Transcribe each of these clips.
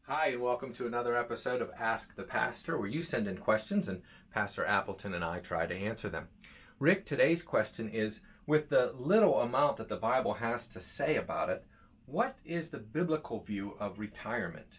Hi, and welcome to another episode of Ask the Pastor, where you send in questions and Pastor Appleton and I try to answer them. Rick, today's question is, with the little amount that the Bible has to say about it, what is the biblical view of retirement?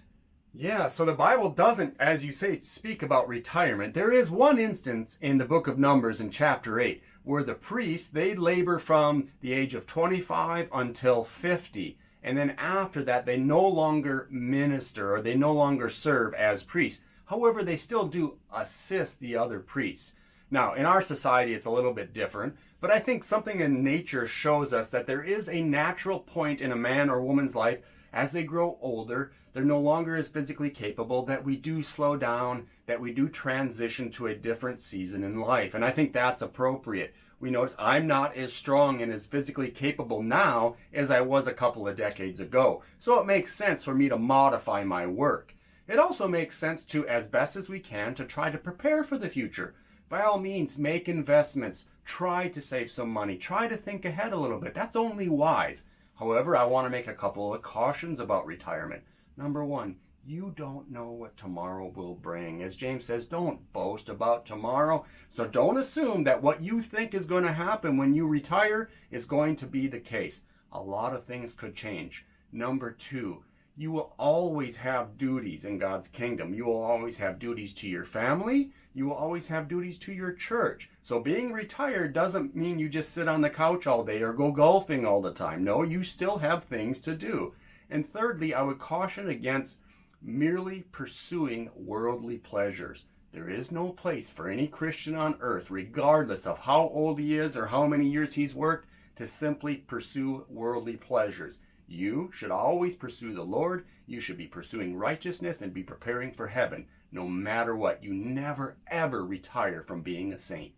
Yeah, so the Bible doesn't, as you say, speak about retirement. There is one instance in the book of Numbers in chapter 8 where the priests, they labor from the age of 25 until 50. And then after that, they no longer minister or they no longer serve as priests. However, they still do assist the other priests. Now, in our society, it's a little bit different, but I think something in nature shows us that there is a natural point in a man or woman's life as they grow older, they're no longer as physically capable, that we do slow down, that we do transition to a different season in life. And I think that's appropriate. We notice I'm not as strong and as physically capable now as I was a couple of decades ago. So it makes sense for me to modify my work. It also makes sense to, as best as we can, to try to prepare for the future. By all means, make investments, try to save some money, try to think ahead a little bit. That's only wise. However, I want to make a couple of cautions about retirement. Number one, you don't know what tomorrow will bring. As James says, don't boast about tomorrow. So don't assume that what you think is going to happen when you retire is going to be the case. A lot of things could change. Number two, you will always have duties in God's kingdom. You will always have duties to your family. You will always have duties to your church. So being retired doesn't mean you just sit on the couch all day or go golfing all the time. No, you still have things to do. And thirdly, I would caution against merely pursuing worldly pleasures. There is no place for any Christian on earth, regardless of how old he is or how many years he's worked, to simply pursue worldly pleasures. You should always pursue the Lord. You should be pursuing righteousness and be preparing for heaven. No matter what, you never ever retire from being a saint.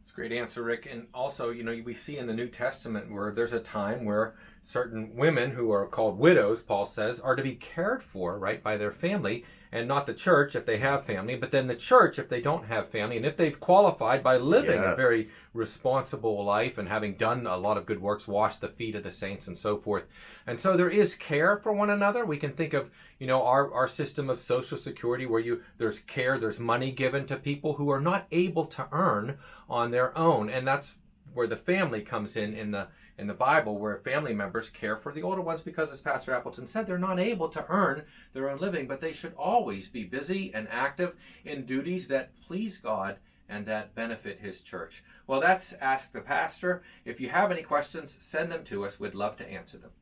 It's a great answer, Rick. And also, we see in the New Testament where there's a time where certain women who are called widows, Paul says, are to be cared for, right, by their family, and not the church if they have family, but then the church if they don't have family, and if they've qualified by living a very responsible life and having done a lot of good works, washed the feet of the saints and so forth. And so there is care for one another. We can think of, our system of Social Security where there's care, there's money given to people who are not able to earn on their own. And that's where the family comes in the Bible, where family members care for the older ones because, as Pastor Appleton said, they're not able to earn their own living, but they should always be busy and active in duties that please God and that benefit His church. Well, that's Ask the Pastor. If you have any questions, send them to us. We'd love to answer them.